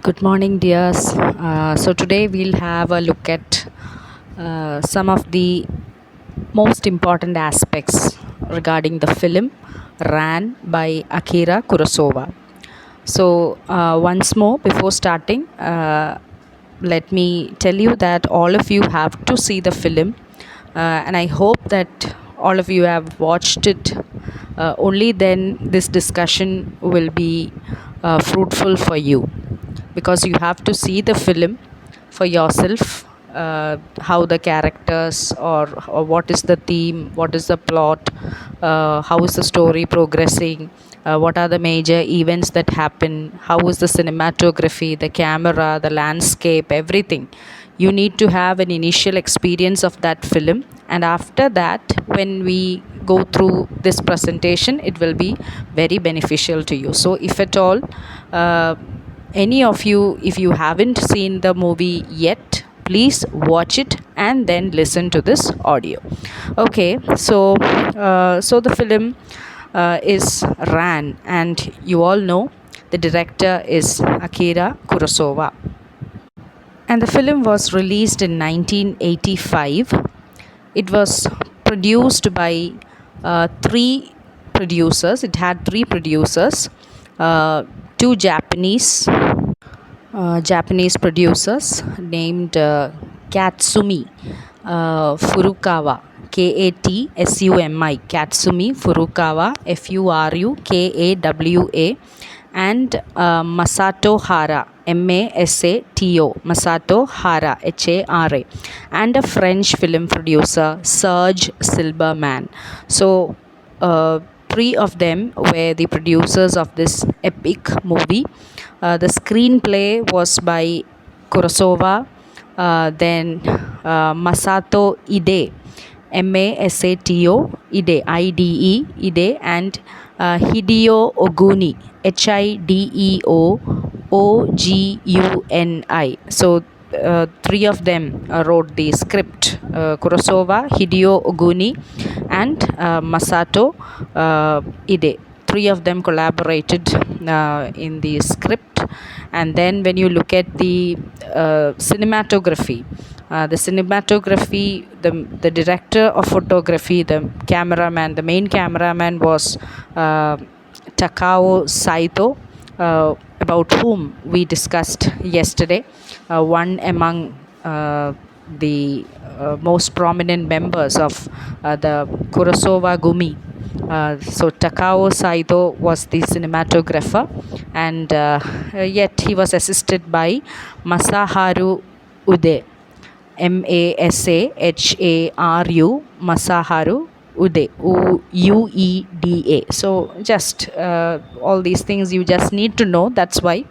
Good morning, dears. So, today we'll have a look at some of the most important aspects regarding the film Ran by Akira Kurosawa. So, once more, before starting, let me tell you that all of you have to see the film, and I hope that all of you have watched it. Only then this discussion will be fruitful for you, because you have to see the film for yourself, how the characters, or what is the theme, what is the plot, how is the story progressing, what are the major events that happen, how is the cinematography, the camera, the landscape, everything. You need to have an initial experience of that film, and after that, when we go through this presentation, it will be very beneficial to you. So if at all any of you, if you haven't seen the movie yet, please watch it and then listen to this audio. Okay, so the film is Ran, and you all know the director is Akira Kurosawa, and the film was released in 1985. It was produced by three producers. It had three producers, two Japanese producers named Katsumi Furukawa, Katsumi, Katsumi Furukawa, Furukawa, and Masato Hara, Masato Hara, Hara, and a French film producer, Serge Silberman. So, three of them were the producers of this epic movie. The screenplay was by Kurosawa, then Masato Ide, Masato Ide, and Hideo Oguni, Hideooguni. So three of them wrote the script: Kurosawa, Hideo Oguni, and Masato Ide. Three of them collaborated in the script. And then when you look at the cinematography, the director of photography, the main cameraman was Takao Saito, about whom we discussed yesterday, one among the most prominent members of the Kurosawa Gumi. So Takao Saito was the cinematographer, and yet he was assisted by Masaharu Ude, Masaharu Ueda. So just all these things you just need to know. That's why.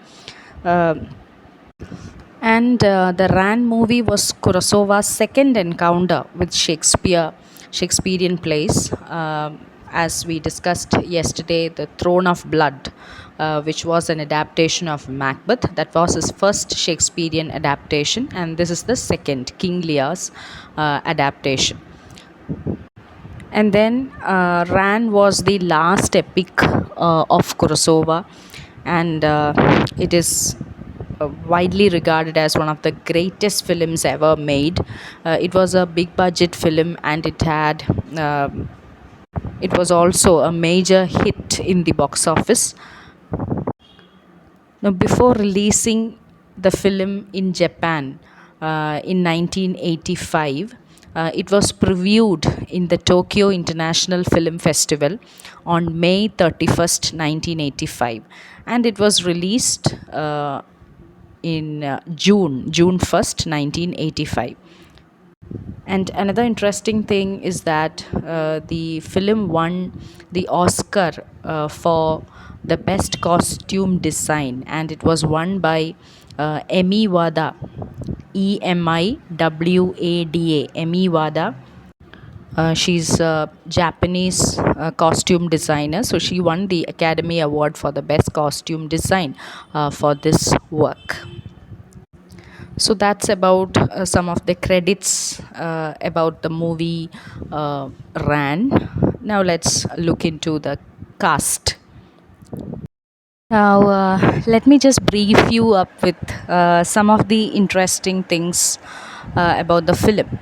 And the Ran movie was Kurosawa's second encounter with Shakespearean plays. As we discussed yesterday, The Throne of Blood, which was an adaptation of Macbeth. That was his first Shakespearean adaptation, and this is the second, King Lear's adaptation. And then Ran was the last epic of Kurosawa, and it is widely regarded as one of the greatest films ever made. It was a big budget film, and it was also a major hit in the box office. Now, before releasing the film in Japan in 1985, it was previewed in the Tokyo International Film Festival on May 31st, 1985, and it was released in June 1st, 1985. And another interesting thing is that the film won the Oscar for the best costume design, and it was won by Emi Wada, Emi Wada. She's a Japanese costume designer, so she won the Academy Award for the best costume design for this work. So that's about some of the credits about the movie Ran. Now let's look into the cast. Now, let me just brief you up with some of the interesting things about the film.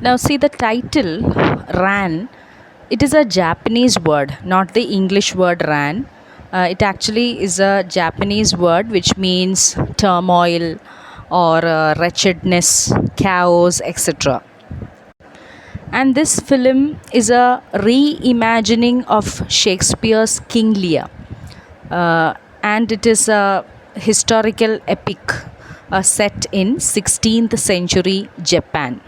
Now, see the title, Ran. It is a Japanese word, not the English word ran. It actually is a Japanese word which means turmoil or wretchedness, chaos, etc. And this film is a reimagining of Shakespeare's King Lear. Uh, and it is a historical epic set in 16th century Japan.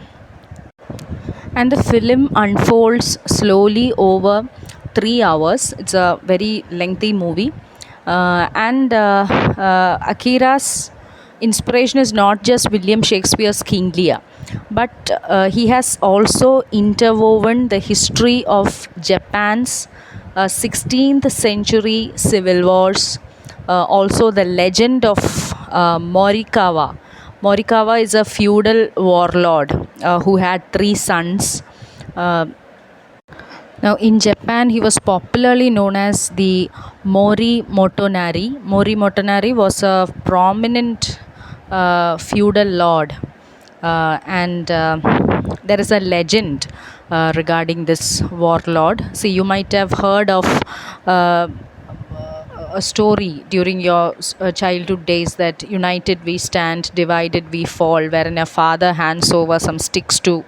And the film unfolds slowly over 3 hours. It's a very lengthy movie. And Akira's inspiration is not just William Shakespeare's King Lear, but he has also interwoven the history of Japan's 16th century civil wars, also the legend of Morikawa. Morikawa is a feudal warlord who had three sons. Uh, Now, in Japan, he was popularly known as the Mori Motonari. Mori Motonari was a prominent feudal lord, and there is a legend regarding this warlord. See, you might have heard of uh, a story during your childhood days that united we stand, divided we fall, wherein a father hands over some sticks to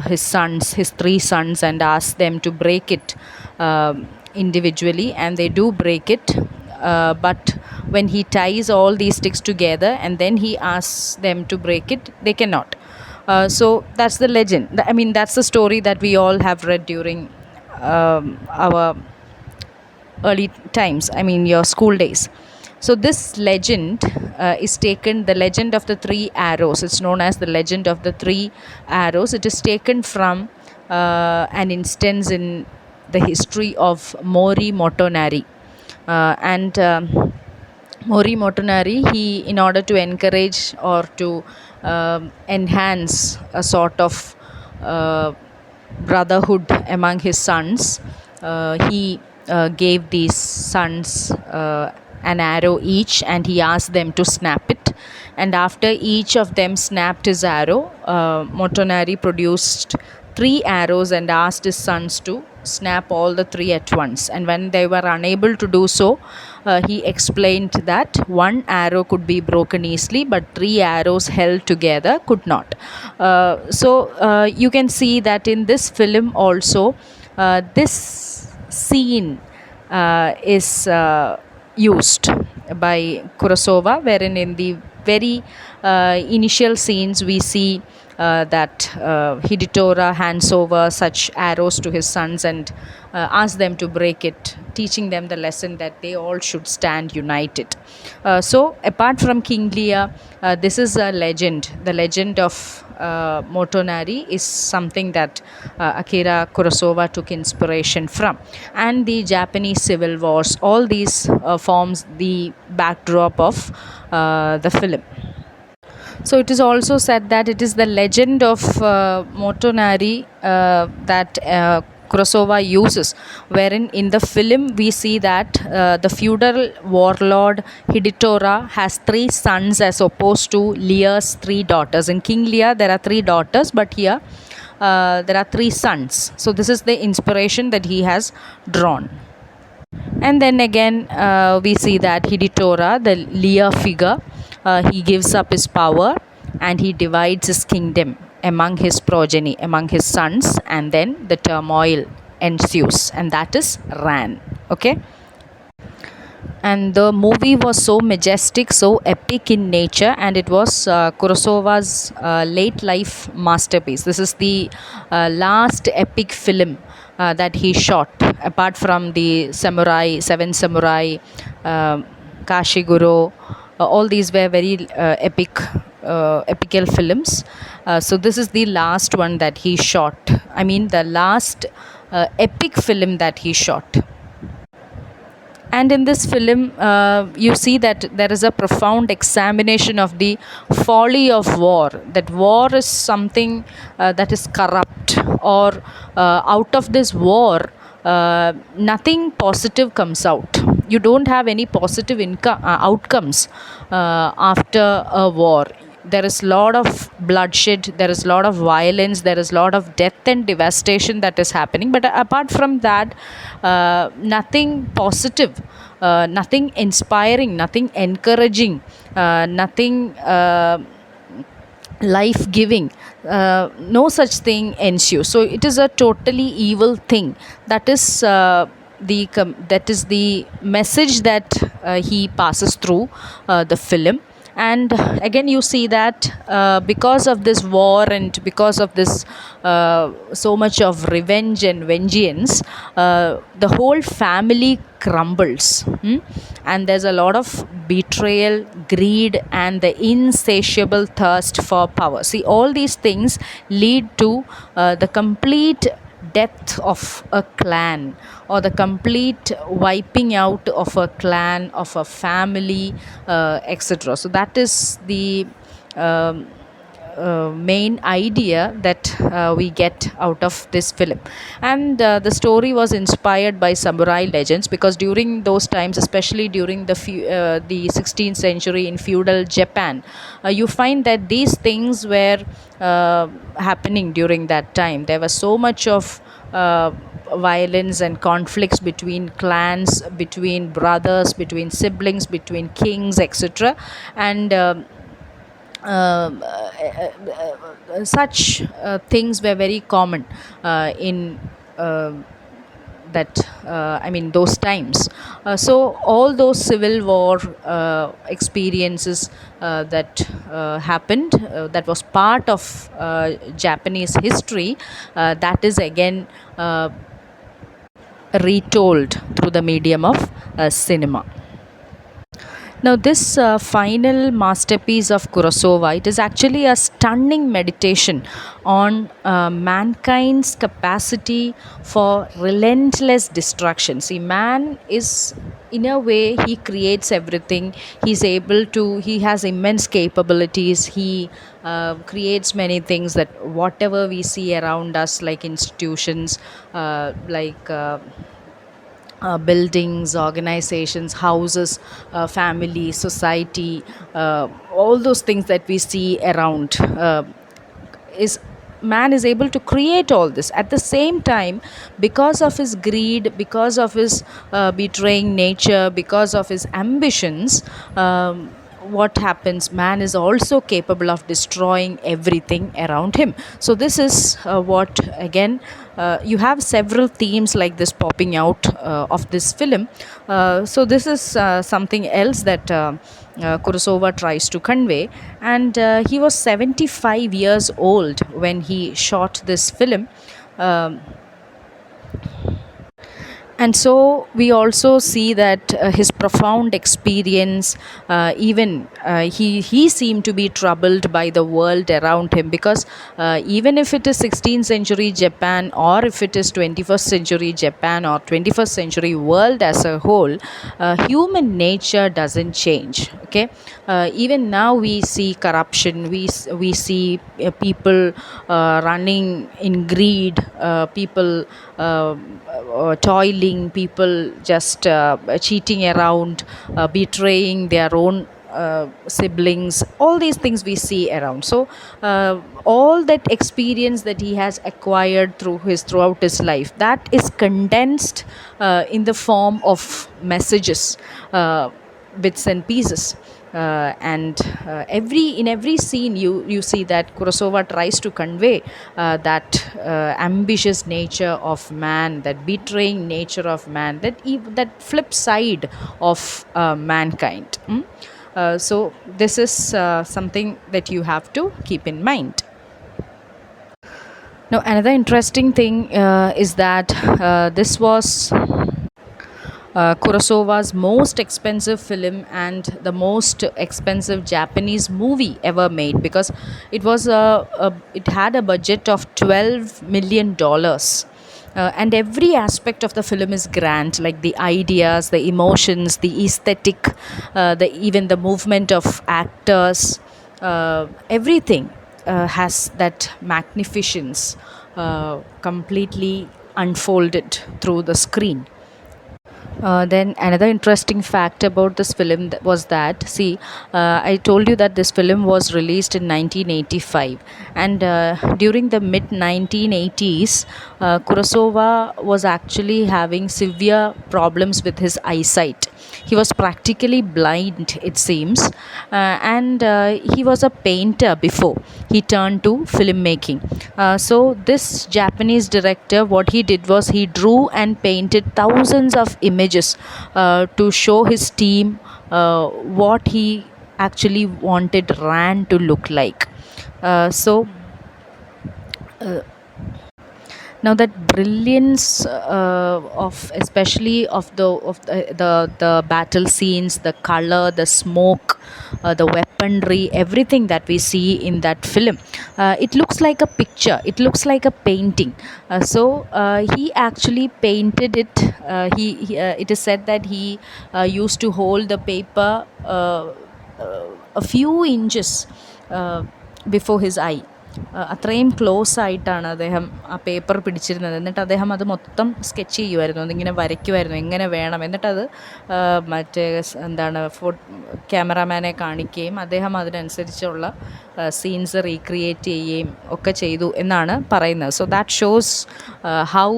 his sons, his three sons, and asks them to break it individually, and they do break it. But when he ties all these sticks together and then he asks them to break it, they cannot. So that's the legend. I mean, that's the story that we all have read during our early times, I mean your school days. So this legend is taken, the legend of the three arrows, it's known as the legend of the three arrows. It is taken from an instance in the history of Mori Motonari. And Mori Motonari, he, in order to encourage or to enhance a sort of brotherhood among his sons, he gave these sons an arrow each, and he asked them to snap it. And after each of them snapped his arrow, Motonari produced three arrows and asked his sons to snap all the three at once. And when they were unable to do so, he explained that one arrow could be broken easily, but three arrows held together could not. So you can see that in this film also, this scene is used by Kurosawa, wherein in the very initial scenes we see that Hidetora hands over such arrows to his sons and asks them to break it, teaching them the lesson that they all should stand united. So apart from King Lear, this is a legend. The legend of Motonari is something that Akira Kurosawa took inspiration from. And the Japanese civil wars, all these forms the backdrop of the film. So it is also said that it is the legend of Motonari that Kurosawa uses, wherein in the film we see that the feudal warlord Hidetora has three sons as opposed to Lear's three daughters. In King Lear there are three daughters, but here there are three sons. So this is the inspiration that he has drawn. And then again, we see that Hidetora, the Lear figure, he gives up his power and he divides his kingdom among his progeny, among his sons, and then the turmoil ensues, and that is Ran. Okay. And the movie was so majestic, so epic in nature, and it was Kurosawa's late life masterpiece. This is the last epic film that he shot, apart from the Seven Samurai, Kashiguro. All these were very epical films. So this is the last one that he shot. I mean, the last epic film that he shot. And in this film, you see that there is a profound examination of the folly of war. That war is something that is corrupt, or out of this war, nothing positive comes out. you don't have any positive outcomes after a war. There is a lot of bloodshed, there is a lot of violence, there is a lot of death and devastation that is happening, but apart from that, nothing positive, nothing inspiring, nothing encouraging, nothing life giving, no such thing ensues. So it is a totally evil thing. That is that is the message that he passes through the film. And again, you see that because of this war and because of this so much of revenge and vengeance, the whole family crumbles. And there's a lot of betrayal, greed, and the insatiable thirst for power. See, all these things lead to the complete death of a clan, or the complete wiping out of a clan, of a family, etc. So that is the um, main idea that we get out of this film. And the story was inspired by samurai legends, because during those times, especially during the 16th century in feudal Japan, you find that these things were happening during that time. There was so much of violence and conflicts between clans, between brothers, between siblings, between kings, etc. And such things were very common in uh, those times. So all those civil war experiences that happened, that was part of Japanese history, that is again retold through the medium of cinema. Now, this final masterpiece of Kurosawa, it is actually a stunning meditation on mankind's capacity for relentless destruction. See, man is, in a way, he creates everything. He has immense capabilities. He creates many things, that whatever we see around us, like institutions, buildings, organizations, houses, family, society, all those things that we see around, is man is able to create all this. At the same time, because of his greed, because of his betraying nature, because of his ambitions, what happens, man is also capable of destroying everything around him. So this is what, again, you have several themes like this popping out of this film. So this is something else that Kurosawa tries to convey. And he was 75 years old when he shot this film. Um, and so we also see that his profound experience, even he seemed to be troubled by the world around him, because even if it is 16th century Japan, or if it is 21st century Japan, or 21st century world as a whole, human nature doesn't change. Okay, even now we see corruption, we see people running in greed, people toiling, people just cheating around, betraying their own siblings. All these things we see around. So all that experience that he has acquired throughout his life, that is condensed in the form of messages, bits and pieces. And in every scene, you see that Kurosawa tries to convey that ambitious nature of man, that betraying nature of man, that flip side of mankind. So this is something that you have to keep in mind. Now, another interesting thing is that this was Kurosawa's most expensive film and the most expensive Japanese movie ever made, because it had a budget of $12 million. And every aspect of the film is grand, like the ideas, the emotions, the aesthetic, even the movement of actors, everything has that magnificence completely unfolded through the screen. Then another interesting fact about this film was that, see, I told you that this film was released in 1985, and during the mid 1980s, Kurosawa was actually having severe problems with his eyesight. He was practically blind, it seems, and he was a painter before he turned to filmmaking. So, this Japanese director, what he did was he drew and painted thousands of images to show his team what he actually wanted Ran to look like. So, now that brilliance of especially of the battle scenes, the color, the smoke, the weaponry, everything that we see in that film, it looks like a picture, it looks like a painting. He actually painted it. It is said that he used to hold the paper a few inches before his eye. അത്രയും close ആയിട്ടാണ് അദ്ദേഹം ആ paper പിടിച്ചിരുന്നത്. എന്നിട്ട് അദ്ദേഹം അത് മൊത്തം sketch ചെയ്യുമായിരുന്നു, അതിങ്ങനെ വരയ്ക്കുമായിരുന്നു എങ്ങനെ വേണം. എന്നിട്ടത് മറ്റേ എന്താണ് ക്യാമറാമാനെ കാണിക്കുകയും അദ്ദേഹം അതിനനുസരിച്ചുള്ള സീൻസ് റീക്രിയേറ്റ് ചെയ്യുകയും ഒക്കെ ചെയ്തു എന്നാണ് പറയുന്നത്. So that shows how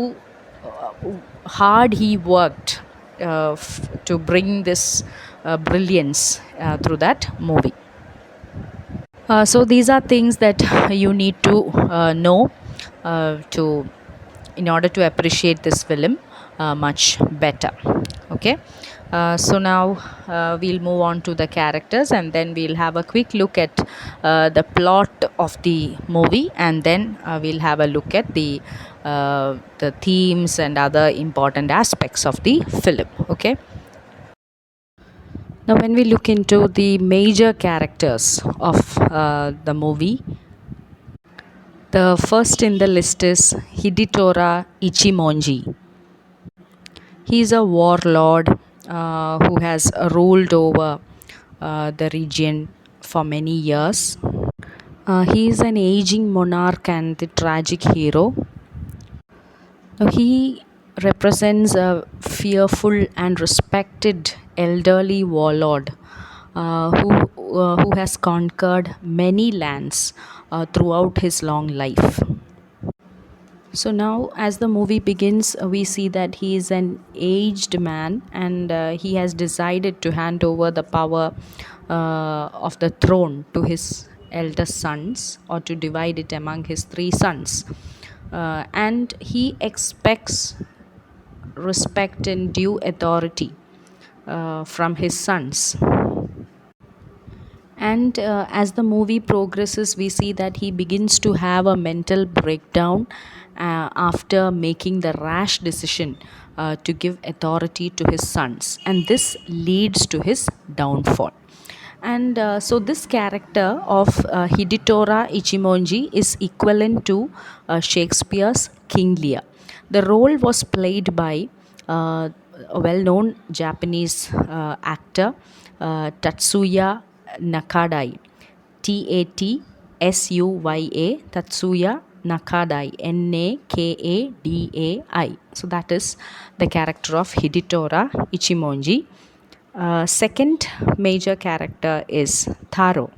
hard he worked to bring this brilliance through that movie. So these are things that you need to know to in order to appreciate this film much better. Okay. So now we'll move on to the characters, and then we'll have a quick look at the plot of the movie, and then we'll have a look at the themes and other important aspects of the film. Okay. Now, when we look into the major characters of the movie, the first in the list is Hidetora Ichimonji. He is a warlord who has ruled over the region for many years. He is an aging monarch and the tragic hero. Now, he represents a fearful and respected elderly warlord who has conquered many lands throughout his long life. So now, as the movie begins, we see that he is an aged man, and he has decided to hand over the power of the throne to his eldest sons, or to divide it among his three sons. And he expects respect and due authority from his sons. And as the movie progresses, we see that he begins to have a mental breakdown after making the rash decision to give authority to his sons, and this leads to his downfall. And so this character of Hidetora Ichimonji is equivalent to Shakespeare's King Lear. The role was played by a well-known Japanese actor, Tatsuya Nakadai. Tatsuya, Tatsuya Nakadai, Nakadai. So that is the character of Hidetora Ichimonji. Second major character is Taro,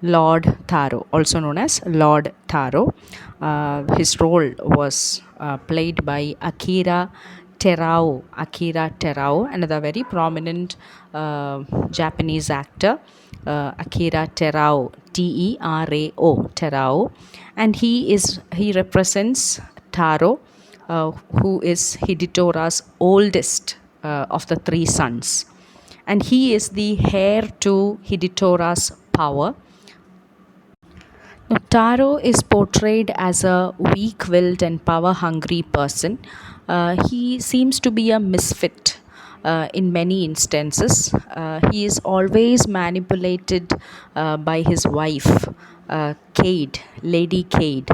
Lord Taro, also known as Lord Taro. His role was played by Akira Terao, another very prominent Japanese actor, Akira Terao, Terao, and he represents Taro, who is Hidetora's oldest of the three sons, and he is the heir to Hidetora's power. Now, Taro is portrayed as a weak-willed and power-hungry person. He seems to be a misfit in many instances. He is always manipulated by his wife, Lady Cade.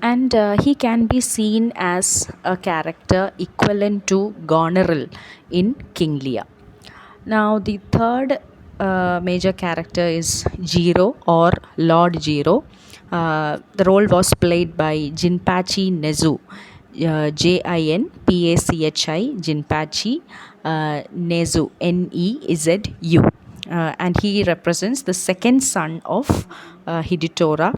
And he can be seen as a character equivalent to Goneril in King Lear. Now, the third major character is Jiro, or Lord Jiro. The role was played by Jinpachi Nezu. Jinpachi, Nezu, Nezu, and he represents the second son of Hidetora,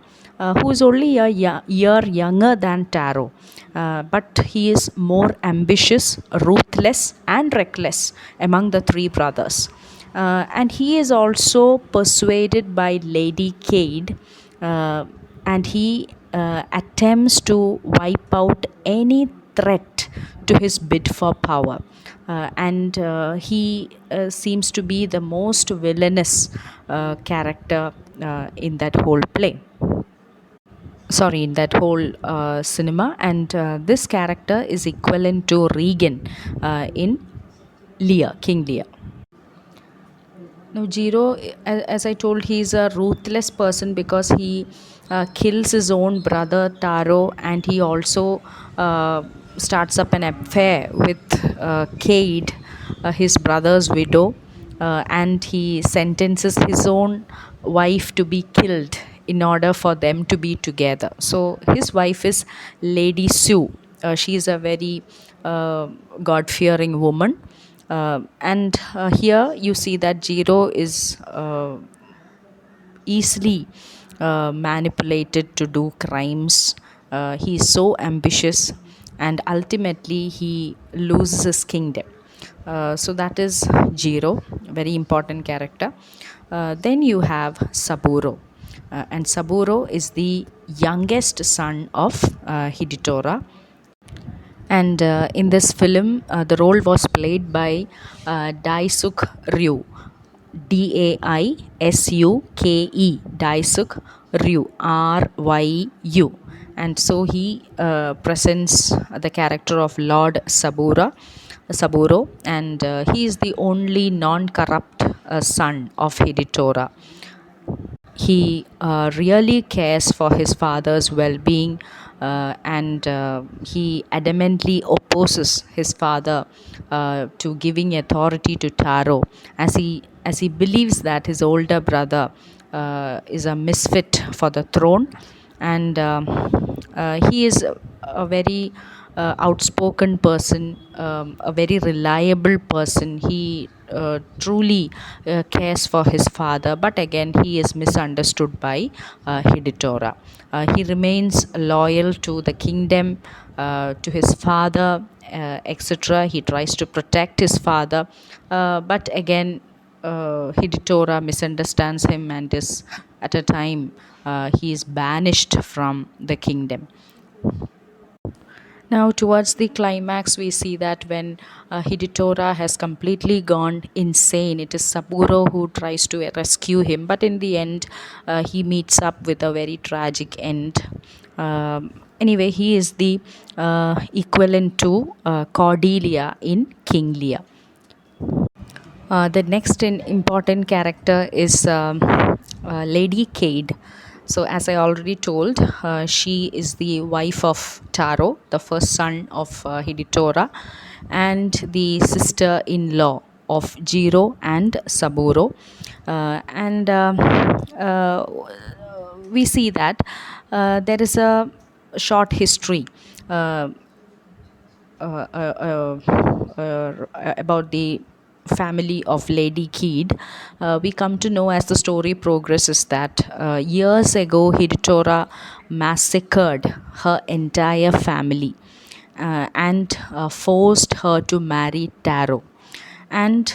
who is only a year younger than Taro. But he is more ambitious, ruthless, and reckless among the three brothers. And he is also persuaded by Lady Cade, uh, and he attempts to wipe out any threat to his bid for power. And he seems to be the most villainous character in that whole play, sorry, in that whole cinema. And this character is equivalent to Regan in Lear, King Lear. Now, Jiro, as I told, he's a ruthless person because he kills his own brother Taro, and he also starts up an affair with Cade, his brother's widow, and he sentences his own wife to be killed in order for them to be together. So, his wife is Lady Sue. She is a very God fearing woman. And here you see that Jiro is easily manipulated to do crimes. He is so ambitious, and ultimately he loses his kingdom. So that is Jiro, very important character. Then you have Saburo, and Saburo is the youngest son of Hidetora. And in this film, the role was played by Daisuke Ryu, Daisuke, Daisuke Ryu, Ryu. And so he presents the character of Lord Saburo, and he is the only non-corrupt son of Hidetora. He really cares for his father's well-being, and he adamantly opposes his father to giving authority to Taro, as he believes that his older brother is a misfit for the throne. And he is a very outspoken person, a very reliable person. He truly cares for his father, but again, he is misunderstood by Hidetora. He remains loyal to the kingdom, to his father, etc. He tries to protect his father, but again, Hidetora misunderstands him, and is at a time he is banished from the kingdom. Now, towards the climax, we see that when Hidetora has completely gone insane, it is Saburo who tries to rescue him, but in the end, he meets up with a very tragic end. Anyway, he is the equivalent to Cordelia in King Lear. The next important character is Lady Cade. So, as I already told, she is the wife of Taro, the first son of Hidetora, and the sister in law of Jiro and Saburo. And we see that there is a short history uh, about the family of Lady Keed. We come to know as the story progresses that years ago Hidetora massacred her entire family and forced her to marry Taro. And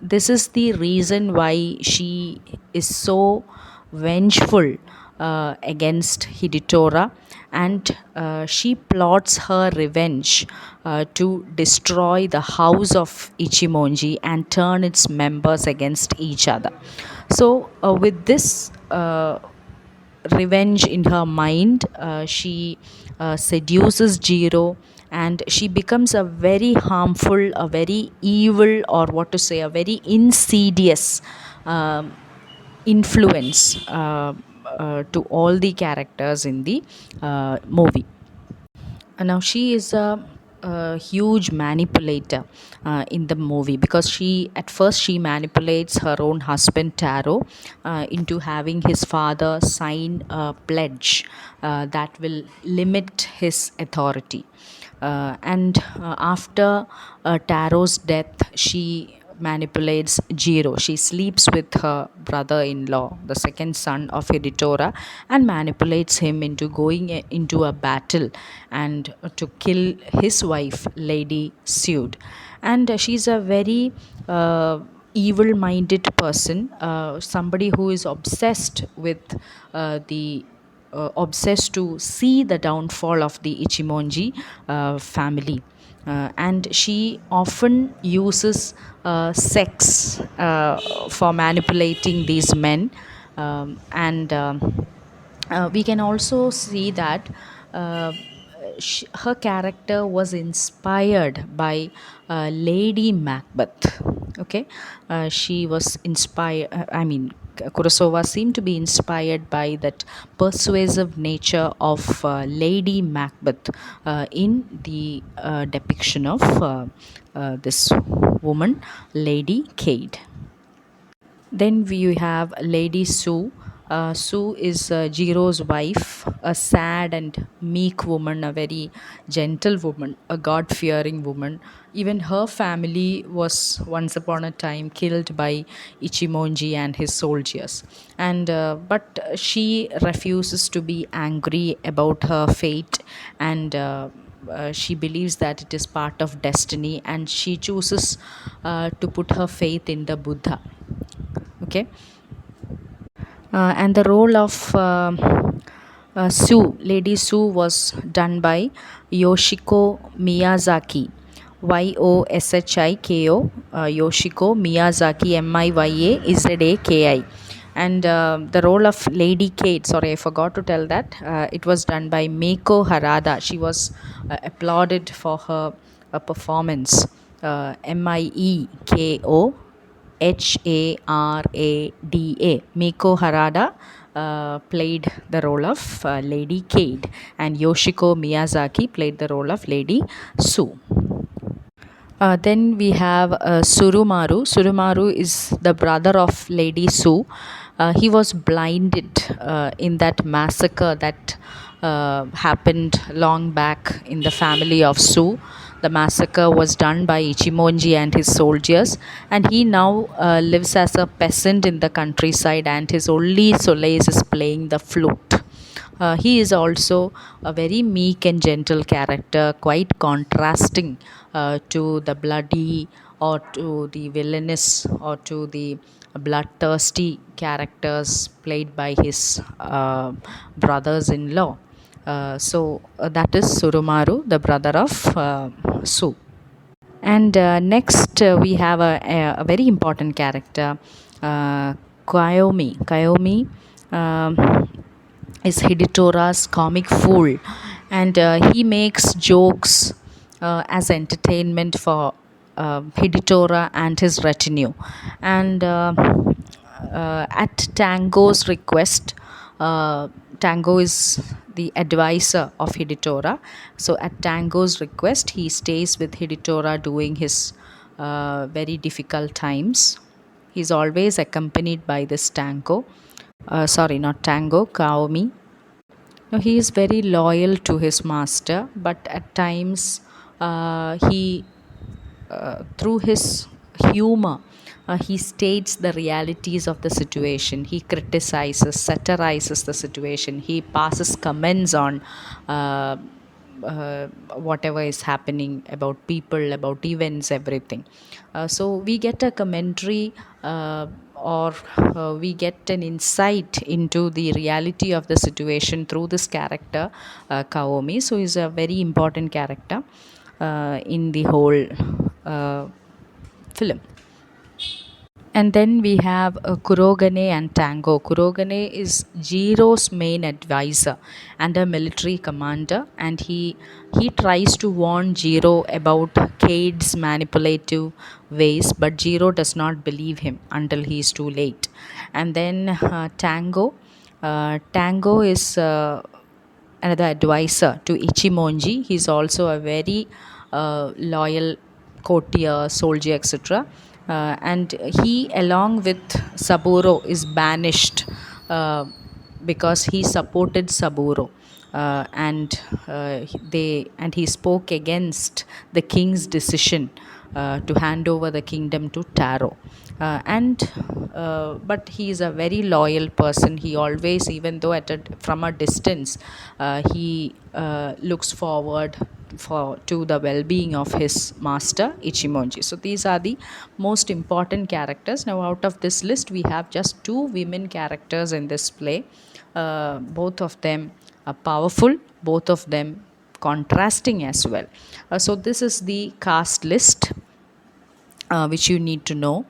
this is the reason why she is so vengeful against Hidetora, and she plots her revenge to destroy the house of Ichimonji and turn its members against each other. So, with this revenge in her mind, she seduces Jiro, and she becomes a very harmful, a very evil, or what to say, a very insidious influence to all the characters in the movie. Now, she is a a huge manipulator in the movie, because she at first she manipulates her own husband Taro into having his father sign a pledge that will limit his authority. And after Taro's death, she manipulates Jiro. She sleeps with her brother in law, the second son of Hiditora, and manipulates him into going into a battle and to kill his wife, Lady Sud. And she's a very evil minded person, somebody who is obsessed to see the downfall of the Ichimonji family. And she often uses sex for manipulating these men. And we can also see that her character was inspired by Lady Macbeth. Okay, she was inspired. Kurosawa seemed to be inspired by that persuasive nature of Lady Macbeth in the depiction of this woman, Lady Cade. Then we have Lady Sue. Sue is Jiro's wife, a sad and meek woman, a very gentle woman, a God fearing woman. Even her family was once upon a time killed by Ichimonji and his soldiers. But she refuses to be angry about her fate, and she believes that it is part of destiny, and she chooses to put her faith in the Buddha. Okay. And the role of Sue, Lady Sue, was done by Yoshiko Miyazaki. Yoshiko, Yoshiko Miyazaki, Miyazaki. And the role of Lady Kate, sorry, I forgot to tell that, it was done by Meiko Harada. She was applauded for her performance. Meiko Harada. Miko Harada played the role of Lady Kate, and Yoshiko Miyazaki played the role of Lady Sue. Then we have Surumaru. Surumaru is the brother of Lady Sue. He was blinded in that massacre that happened long back in the family of Sue. The massacre was done by Ichimonji and his soldiers, and he now lives as a peasant in the countryside, and his only solace is playing the flute. He is also a very meek and gentle character, quite contrasting to the bloody or to the villainous or to the bloodthirsty characters played by his brothers in law. That is Surumaru, the brother of Su. And next, we have a very important character, Kaomi. Kaomi is Hidetora's comic fool, and he makes jokes as entertainment for Hidetora and his retinue. And at Tango's request, Tango is the advisor of Hidetora. So at Tango's request, he stays with Hidetora during his very difficult times. He's always accompanied by this Tango. Sorry, not Tango, Kaomi. Now, he is very loyal to his master, but at times he through his humor, he states the realities of the situation. He criticizes, satirizes the situation. He passes comments on whatever is happening about people, about events, everything. So we get a commentary or we get an insight into the reality of the situation through this character, Kaomi. So he's a very important character in the whole film. And then we have Kurogane and Tango. Kurogane is Jiro's main advisor and a military commander, and he tries to warn Jiro about Cade's manipulative ways, but Jiro does not believe him until he is too late. And then Tango. Tango is another advisor to Ichimonji. He's also a very loyal courtier, soldier, etc. And he, along with Saburo, is banished because he supported Saburo. And he spoke against the king's decision to hand over the kingdom to Taro. And But he is a very loyal person. He always, even though from a distance, he looks forward to the well-being of his master Ichimonji. So these are the most important characters. Now, out of this list, we have just two women characters in this play. Both of them are powerful, both of them contrasting as well. So this is the cast list which you need to know.